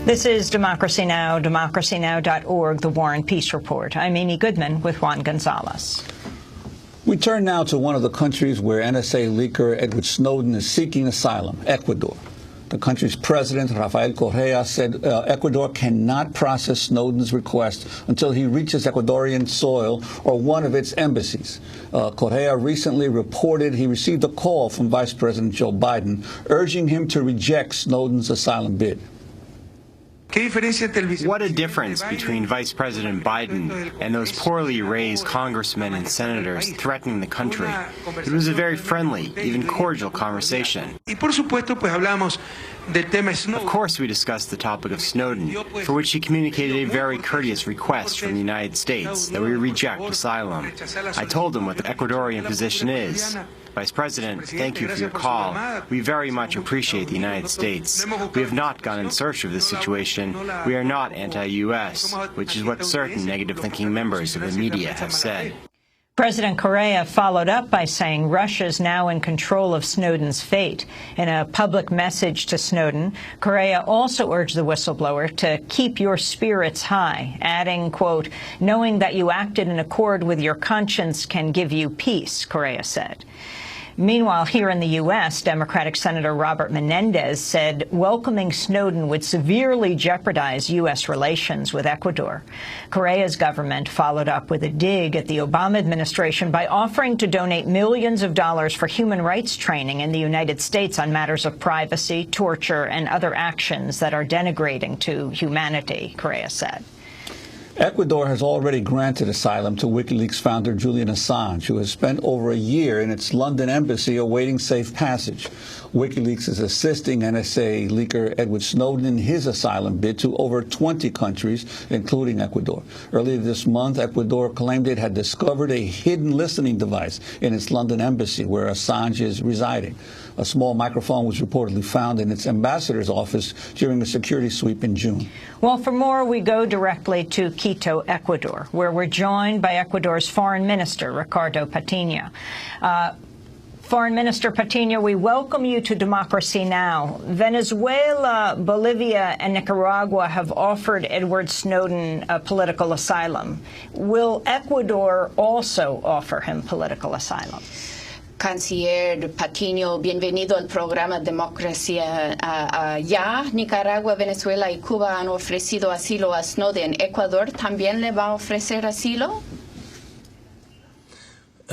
This is Democracy Now!, democracynow.org, The War and Peace Report. I'm Amy Goodman with Juan Gonzalez. We turn now to one of the countries where NSA leaker Edward Snowden is seeking asylum, Ecuador. The country's president, Rafael Correa, said Ecuador cannot process Snowden's request until he reaches Ecuadorian soil or one of its embassies. Correa recently reported he received a call from Vice President Joe Biden urging him to reject Snowden's asylum bid. What a difference between Vice President Biden and those poorly raised congressmen and senators threatening the country. It was a very friendly, even cordial conversation. Of course, we discussed the topic of Snowden, for which he communicated a very courteous request from the United States that we reject asylum. I told him what the Ecuadorian position is. Vice President, thank you for your call. We very much appreciate the United States. We have not gone in search of this situation. We are not anti-U.S., which is what certain negative-thinking members of the media have said. President Correa followed up by saying Russia is now in control of Snowden's fate. In a public message to Snowden, Correa also urged the whistleblower to keep your spirits high, adding, quote, knowing that you acted in accord with your conscience can give you peace, Correa said. Meanwhile, here in the U.S., Democratic Senator Robert Menendez said welcoming Snowden would severely jeopardize U.S. relations with Ecuador. Correa's government followed up with a dig at the Obama administration by offering to donate millions of dollars for human rights training in the United States on matters of privacy, torture, and other actions that are denigrating to humanity, Correa said. Ecuador has already granted asylum to WikiLeaks founder Julian Assange, who has spent over a year in its London embassy awaiting safe passage. WikiLeaks is assisting NSA leaker Edward Snowden in his asylum bid to over 20 countries, including Ecuador. Earlier this month, Ecuador claimed it had discovered a hidden listening device in its London embassy where Assange is residing. A small microphone was reportedly found in its ambassador's office during a security sweep in June. Well, for more, we go directly to Quito, Ecuador, where we're joined by Ecuador's Foreign Minister, Ricardo Patiño. Foreign Minister Patiño, we welcome you to Democracy Now! Venezuela, Bolivia, and Nicaragua have offered Edward Snowden political asylum. Will Ecuador also offer him political asylum? Canciller Patiño, bienvenido al programa Democracia Ya. Nicaragua, Venezuela y Cuba han ofrecido asilo a Snowden. ¿Ecuador también le va a ofrecer asilo?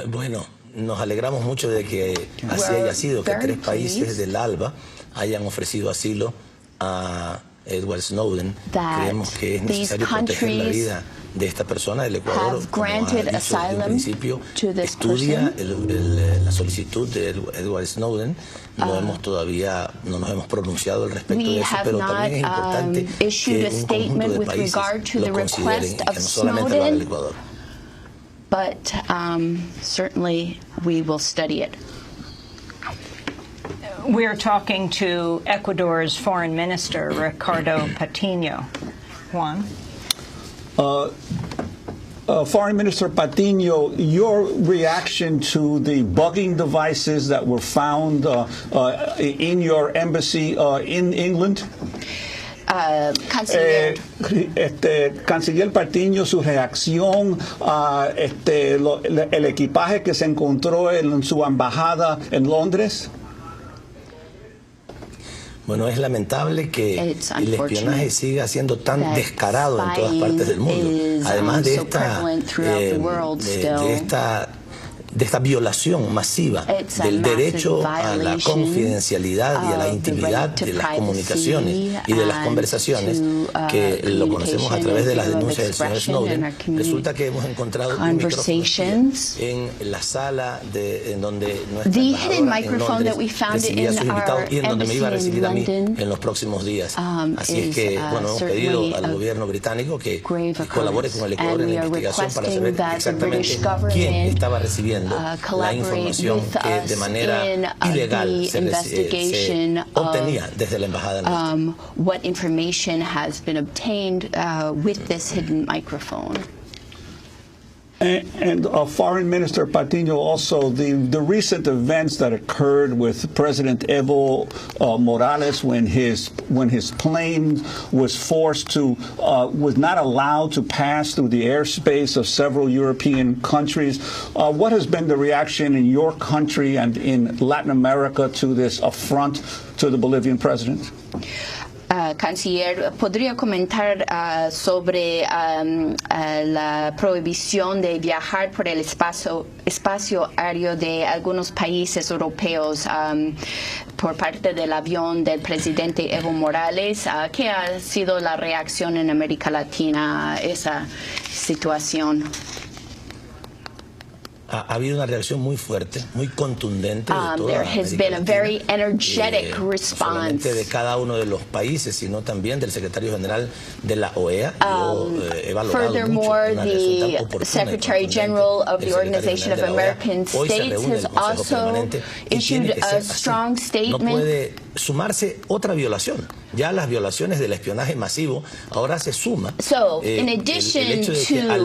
Bueno, nos alegramos mucho de que así haya sido, que 3 países del ALBA hayan ofrecido asilo a Edward Snowden. Creemos que es necesario proteger la vida de esta persona del Ecuador. Como ha dicho desde un principio, estudia la solicitud de Edward Snowden. No nos hemos pronunciado al respecto de eso, pero también es importante que un conjunto de países lo consideren y que no solamente lo haga el Ecuador. But certainly we will study it. We're talking to Ecuador's Foreign Minister, Ricardo Patiño. Juan? Foreign Minister Patiño, your reaction to the bugging devices that were found in your embassy in England? Canciller. Canciller Patiño, su reacción a el equipaje que se encontró en su embajada en Londres. Bueno, es lamentable que el espionaje siga siendo tan descarado en todas partes del mundo. Además de esta violación masiva del derecho a la confidencialidad y a la intimidad de las comunicaciones y de las conversaciones, que lo conocemos a través de las denuncias del señor Snowden. Resulta que hemos encontrado un micrófono en la sala en donde nuestra embajadora en Londres recibía a sus invitados y en donde me iba a recibir a mí en los próximos días. Así es que, bueno, hemos pedido al gobierno británico que colabore con el Ecuador en la investigación para saber exactamente quién estaba recibiendo la información que de manera ilegal se obtenía desde la embajada. What information has been obtained with this hidden microphone? And Foreign Minister Patiño, also the recent events that occurred with President Evo Morales when his plane was was not allowed to pass through the airspace of several European countries. What has been the reaction in your country and in Latin America to this affront to the Bolivian president? Canciller, ¿podría comentar sobre la prohibición de viajar por el espacio aéreo de algunos países europeos por parte del avión del presidente Evo Morales? ¿Qué ha sido la reacción en América Latina a esa situación? Ha habido una reacción muy fuerte, muy contundente de toda there has been a very energetic no solamente de cada uno de los países, sino también del secretario general de la OEA. He valorado Furthermore, mucho the Secretary General of the Organization of American States has also issued a strong statement. No puede sumarse otra violación. Ya las violaciones del espionaje masivo ahora se suma in addition to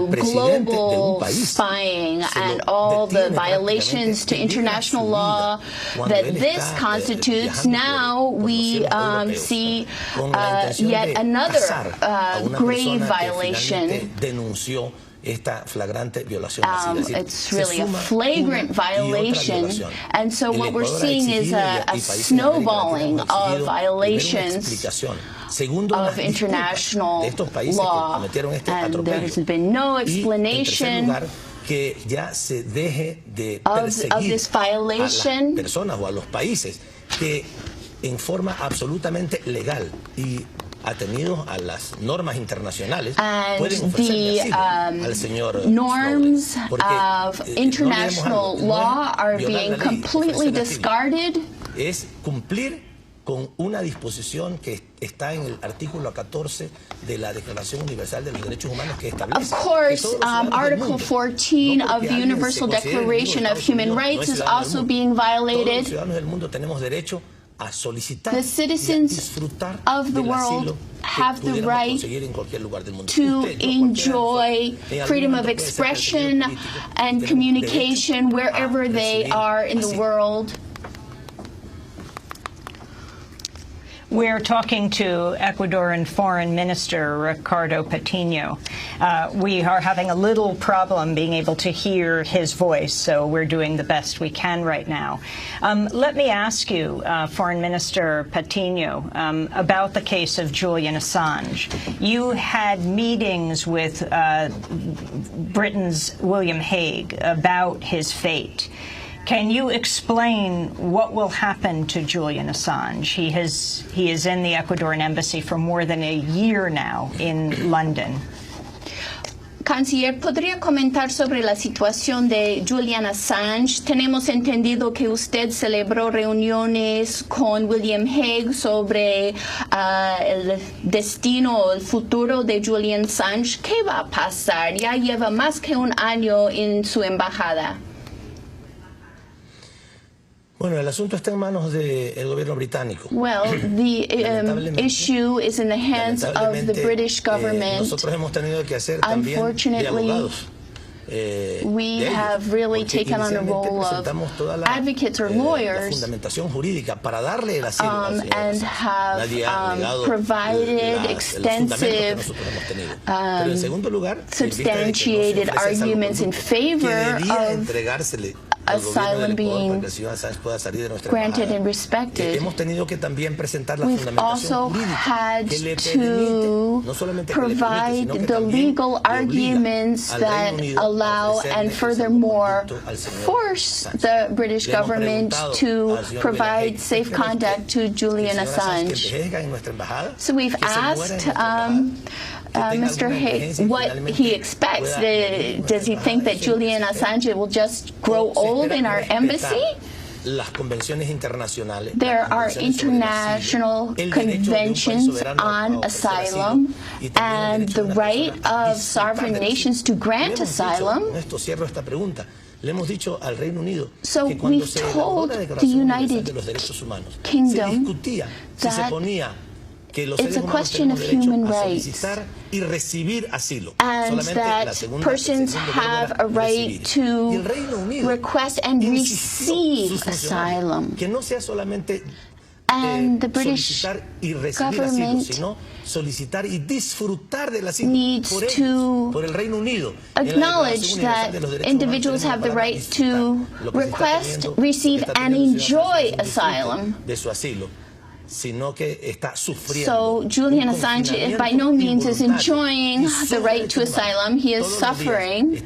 global spying and all the violations to international law that this constitutes, now we see yet another grave violation. Esta flagrante violación masiva. It's really a flagrant violation, and so what we're seeing is a snowballing of violations of international law, and there has been no explanation que ya se deje de of this violation. A las personas o a los países que en forma absolutamente legal y atenidos a las normas internacionales pueden ofrecerle asilo al señor norms of international law are being completely discarded. Es cumplir con una disposición que está en el artículo 14 de la Declaración Universal de los Derechos Humanos que establece. Of course, Article 14 of the Universal Declaration of Human Rights is also being violated. Todos los ciudadanos del mundo tenemos derecho a solicitar the citizens of the world have the right to enjoy freedom of expression and communication wherever they are in the world. We're talking to Ecuadorian Foreign Minister Ricardo Patiño. We are having a little problem being able to hear his voice, so we're doing the best we can right now. Let me ask you, Foreign Minister Patiño, about the case of Julian Assange. You had meetings with Britain's William Hague about his fate. Can you explain what will happen to Julian Assange? He is in the Ecuadorian embassy for more than a year now in London. Canciller, ¿podría comentar sobre la situación de Julian Assange? Tenemos entendido que usted celebró reuniones con William Hague sobre el destino o el futuro de Julian Assange. ¿Qué va a pasar? Ya lleva más que un año en su embajada. Bueno, el asunto está en manos del gobierno británico. Well, the issue is in the hands of the British government. Nosotros hemos tenido que hacer también de abogados. We have really taken on a role of advocates or lawyers and have provided extensive substantiated arguments in favor of asylum being granted and respected. We've also had to provide the legal arguments that allow and furthermore force the British government to provide safe conduct to Julian Assange. So we've asked Mr. Hague what he expects. Does he think that Julian Assange will just grow old in our embassy? There are international conventions on asylum and the right of sovereign nations to grant asylum. So we've told the United Kingdom that it's a question of human rights, y recibir asilo. and that persons have a right to request and receive asylum. Que no sea solamente And the British government needs to acknowledge that individuals have the right to request, receive, and enjoy asylum. So Julian Assange by no means is enjoying the right to asylum. He is suffering,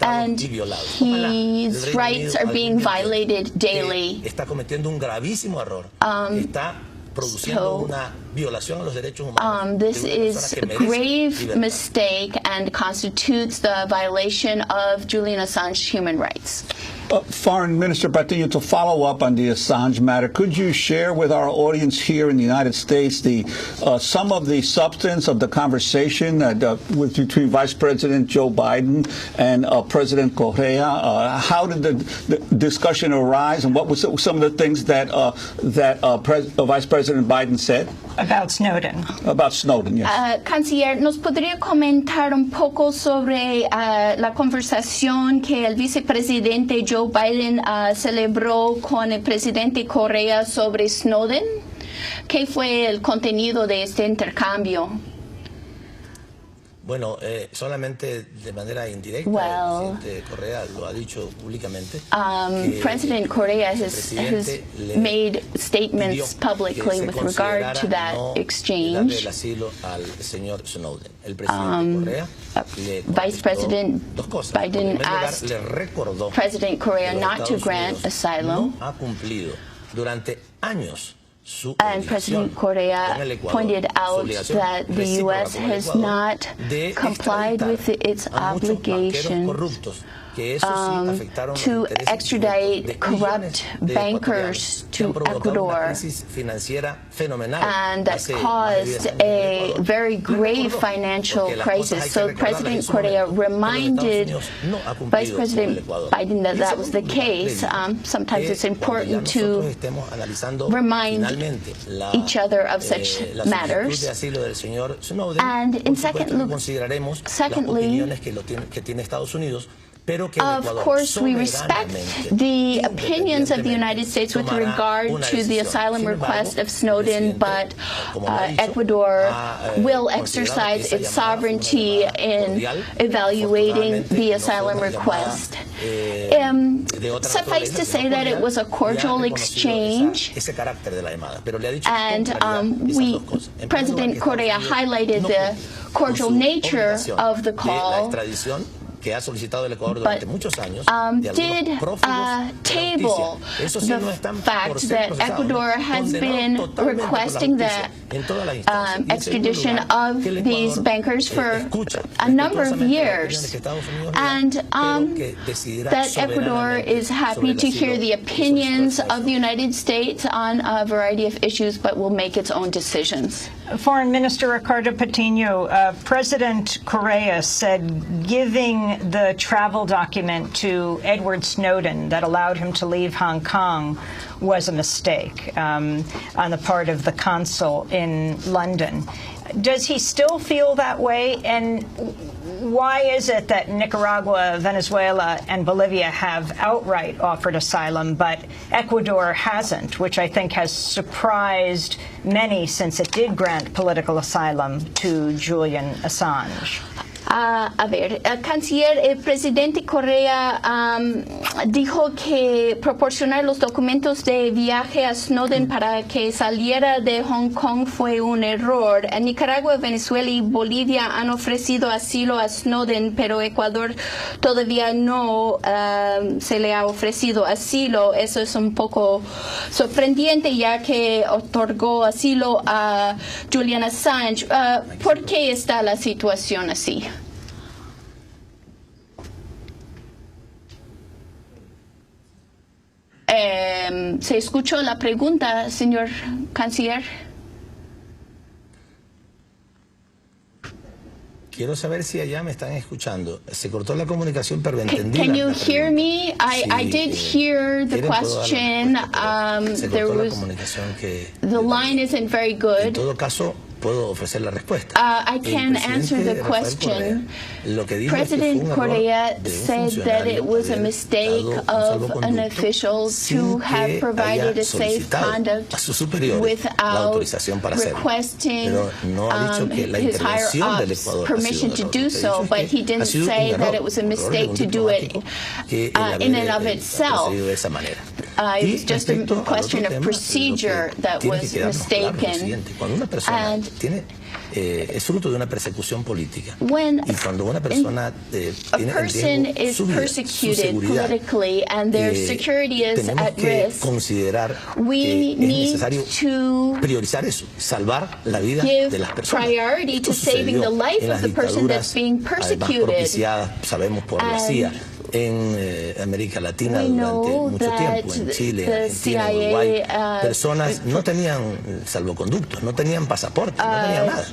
and his rights are being violated daily. This is a grave mistake and constitutes the violation of Julian Assange's human rights. Foreign Minister Patiño, to follow up on the Assange matter, could you share with our audience here in the United States some of the substance of the conversation between Vice President Joe Biden and President Correa? How did the discussion arise, and what was some of the things that Vice President Biden said? About Snowden. About Snowden, yes. Canciller, ¿nos podría comentar un poco sobre la conversación que el vicepresidente Joe Biden celebró con el presidente Correa sobre Snowden? ¿Qué fue el contenido de este intercambio? Bueno, solamente de manera indirecta, el presidente Correa lo ha dicho públicamente. President Correa has made statements publicly with regard to that exchange. Vice President Biden asked President Correa not to grant asylum. And President Correa pointed out that the U.S. has not complied with its obligations to extradite corrupt bankers to Ecuador, and that caused a very grave financial crisis. So President Correa reminded Vice President Biden that that was the case. Sometimes it's important to remind each other of such matters. And secondly, of course, we respect the opinions of the United States with regard to the asylum request of Snowden, but Ecuador will exercise its sovereignty in evaluating the asylum request. Suffice to say that it was a cordial exchange, and President Correa highlighted the cordial nature of the call, but did table the fact that Ecuador has been requesting the extradition of these bankers for a number of years, and that Ecuador is happy to hear the opinions of the United States on a variety of issues, but will make its own decisions. Foreign Minister Ricardo Patiño, President Correa said giving the travel document to Edward Snowden that allowed him to leave Hong Kong was a mistake on the part of the consul in London. Does he still feel that way? And why is it that Nicaragua, Venezuela, and Bolivia have outright offered asylum, but Ecuador hasn't, which I think has surprised many since it did grant political asylum to Julian Assange? Canciller, el presidente Correa dijo que proporcionar los documentos de viaje a Snowden para que saliera de Hong Kong fue un error. Nicaragua, Venezuela y Bolivia han ofrecido asilo a Snowden, pero Ecuador todavía no se le ha ofrecido asilo. Eso es un poco sorprendente, ya que otorgó asilo a Julian Assange. ¿Por qué está la situación así? ¿Se escuchó la pregunta, señor canciller? Quiero saber si allá me están escuchando. Se cortó la comunicación, pero entendí. Can you hear me? I did hear the question. There was, the line isn't very good. En todo caso, puedo ofrecer la respuesta. I can answer the question. President Correa said that it was a mistake of an official to have provided a safe conduct without requesting his higher-ups permission to do so, but he didn't say that it was a mistake to do it in and of itself. It was just a question of procedure that was mistaken. And es fruto de una persecución política. When y cuando una persona a person is persecuted politically and their security is at risk, we need to priorizar eso, salvar la vida give de las personas. priority to saving the life of the person that's being persecuted. Sabemos por la CIA en América Latina durante mucho tiempo, en Chile, en Argentina, en Uruguay, personas no tenían salvoconductos, no tenían pasaporte, no tenían nada.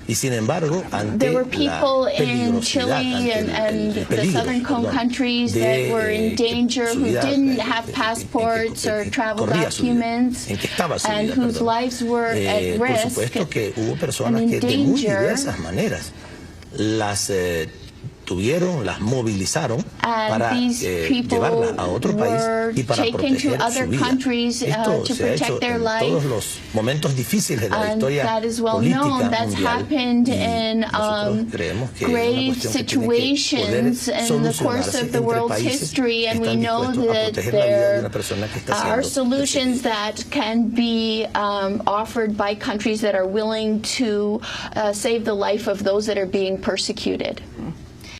Y sin embargo, ante there were people in Chile and the southern countries that were in danger, who didn't have passports or travel documents, and whose lives were at risk and in danger. Las movilizaron para llevarlas a otro país y para proteger su vida. Esto se ha hecho en todos los momentos difíciles de la historia política mundial. Y nosotros creemos que grave situations in the course of the world's history, and we know that there are solutions that can be offered by countries that are willing to save the life of those that are being persecuted.